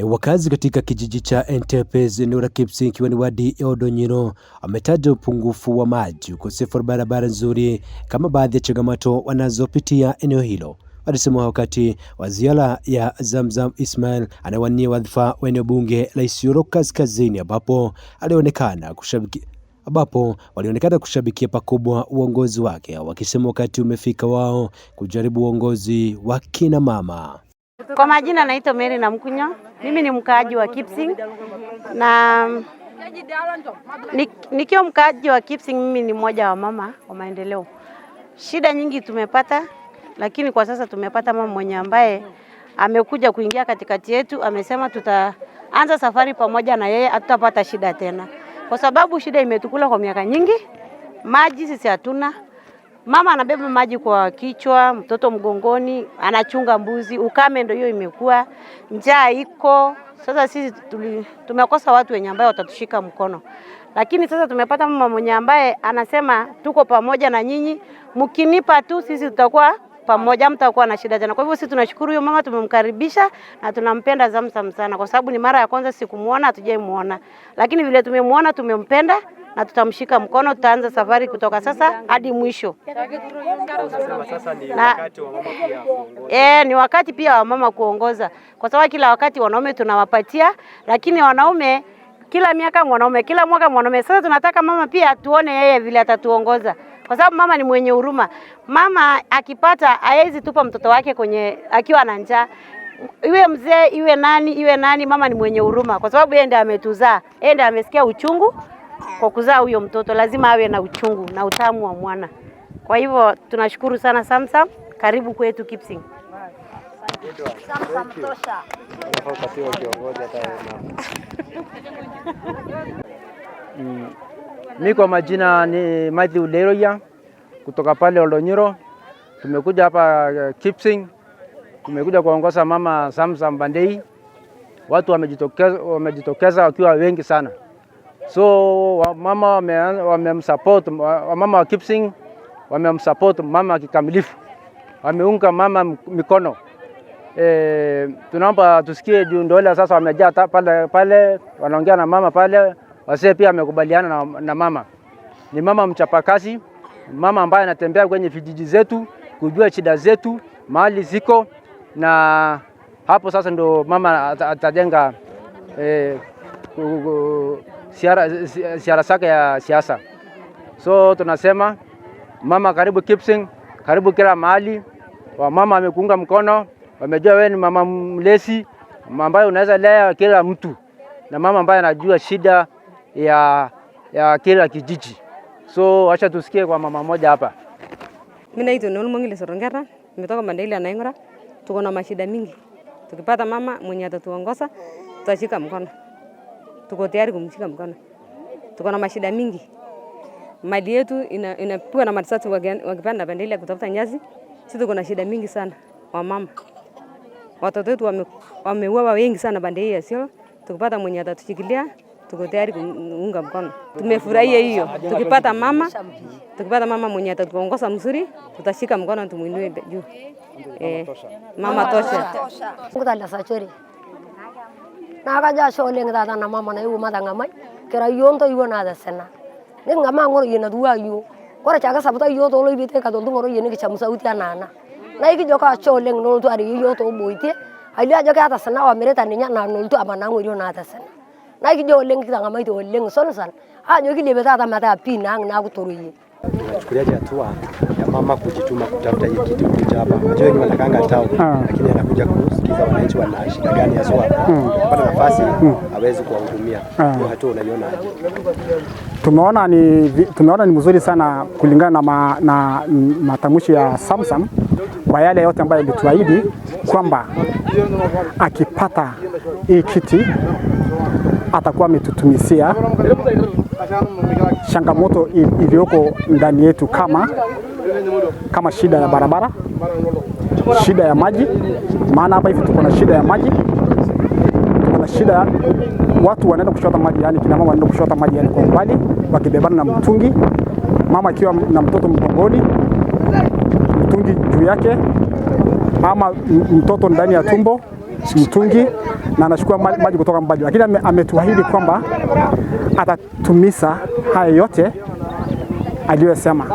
Wakazi katika kijiji cha Entebbe eneo la Kipsing ikiwa ni wadi ya Oldonyiro ametaja upungufu wa maji, ukosefu wa barabara nzuri kama baadhi ya changamoto wanazopitia eneo hilo. Walisema wakati wa ziara ya Zamzam Ismail anawania wadhifa wa eneo bunge la Isiolo Kaskazini ambapo walionekana kushabikia pakubwa uongozi wake, wakisema wakati umefika wao kujaribu uongozi wa kina mama. Kwa majina naitwa Mary Namkunyo. Mimi ni mkaaji wa Kipsing na nikiwa mkaaji wa Kipsing, mimi ni mmoja wa mama wa maendeleo. Shida nyingi tumepata, lakini kwa sasa tumepata mama mwenye ambaye amekuja kuingia katikati yetu. Amesema tutaanza safari pamoja na yeye, hatutapata shida tena, kwa sababu shida imetukula kwa miaka nyingi. Maji sisi hatuna. Mama anabeba maji kwa kichwa, mtoto mgongoni, anachunga mbuzi, ukame ndio hiyo imekuwa, njaa iko. Sasa sisi tumekosa watu wenye ambao watatushika mkono. Lakini sasa tumepata mama mwenye ambaye anasema tuko pamoja na nyinyi, mkinipa tu sisi tutakuwa pamoja, mtakuwa na shida tena. Kwa hivyo sisi tunashukuru huyo mama, tumemkaribisha na tunampenda Zamzam sana, kwa sababu ni mara ya kwanza sikumuona, hatujaimuona. Lakini vile tumemuona tumempenda na tutamshika mkono, tutaanza safari kutoka sasa hadi mwisho. Sasa ni wakati wa mama pia kuongoza. Ni wakati pia wa mama kuongoza, kwa sababu kila wakati wanaume tunawapatia, lakini wanaume kila miaka mwanaume, kila mwaka mwanaume. Sasa tunataka mama pia tuone yeye vile atatuongoza, kwa sababu mama ni mwenye huruma. Mama akipata haiwezi tupa mtoto wake kwenye akiwa na njaa. Iwe mzee, iwe nani, mama ni mwenye huruma, kwa sababu yeye ndiye ametuzaa. Yeye ndiye amesikia uchungu kwa kuzaa huyo mtoto, lazima awe na uchungu na utamu wa mwana. Kwa hivyo tunashukuru sana Zamzam, karibu kwetu Kipsing. Zamzam tosha. Mimi kwa majina ni Matthew Leroya kutoka pale Oldonyiro. Tumekuja hapa Kipsing, tumekuja kuongoza mama Zamzam Bandei. Watu wamejitokeza wakiwa wengi sana. So mama wamemsupport, mama wa Kipsing wamemsupport mama kikamilifu, wameunga mama mikono. Tunaomba tusikie juu ndio sasa wamejaa pale wanaongea na mama pale. Wazee pia wamekubaliana na mama. Ni mama mchapakazi, mama ambaye anatembea kwenye vijiji zetu kujua shida zetu mahali ziko, na hapo sasa ndio mama atajenga siara zake ya siasa. So tunasema mama karibu Kipsing, karibu kila mahali. Mama amekuunga mkono, wamejua wewe ni mama mlezi, mama ambaye unaweza lea kila mtu, na mama ambaye anajua shida ya kila kijiji. So acha tusikie kwa mama moja hapa. Mimi naitwa Nolmongile Sorongera, nimetoka Mandela na Ingora. Tuko na mashida mingi. Tukipata mama mwenye atatuongoza, tutashika mkono. Tuko tayari kumshika mkono. Tuko na mashida mingi. Mali yetu inapigwa na marisasi wakipanda Bandeli kutafuta nyasi. Sisi tuko na shida mingi sana wa mama. Watoto wetu wameuawa wengi sana Bandeli ya Isiolo. Tukipata mwenye atatushikilia, tuko tayari kuunga mkono. Tumefurahia hiyo. Tukipata mama mwenye atatuongoza mzuri, tutashika mkono tumuinue juu. Mama tosha. Ngutala sachori. Nakaja shole ngata na mama na yu madangamai. Kera yonto yu na dasena. Ngama ngoro yena duwa yu. Kora chaga sabuta yu to lo bite ka to ngoro yene ki chamusa uti anana. Na iki joka shole ngoro to ari yu to boite. Ali aja ka dasena wa mereta ninya na no to abana ngoro na dasena. Na iki jo leng kitanga mai to leng sonsan. Ajo ki lebeta ta mata pinang na kutoruye. Tunachukuliaje hatua ya mama kujituma kutafuta hii kitu kuja hapa? Unajua wengi wanakanga tao, lakini anakuja kusikiza wananchi wana shida gani haswa. Kupata nafasi hawezi kuwahudumia. Hiyo hatua unaiona aje? Tumeona ni mzuri sana kulingana na matamshi ya Zamzam kwa yale yote ambayo alituahidi kwamba akipata hii kiti atakuwa ametutumisia changamoto iliyoko ndani yetu kama shida ya barabara, shida ya maji. Maana hapa hivi tuko na shida ya maji, tuko na shida watu wanaenda kushota maji, yani kina mama wanaenda kushota maji yani kwa mbali wakibebana na mtungi, mama akiwa na mtoto mgongoni, mtungi juu yake, ama mtoto ndani ya tumbo, mtungi na anachukua maji kutoka mbali, lakini ametuahidi kwamba atatumisa haya yote aliyosema.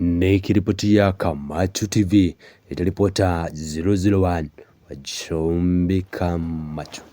Nikiripotia Kamachu TV, itaripota 001 wa Chumbi Kamachu.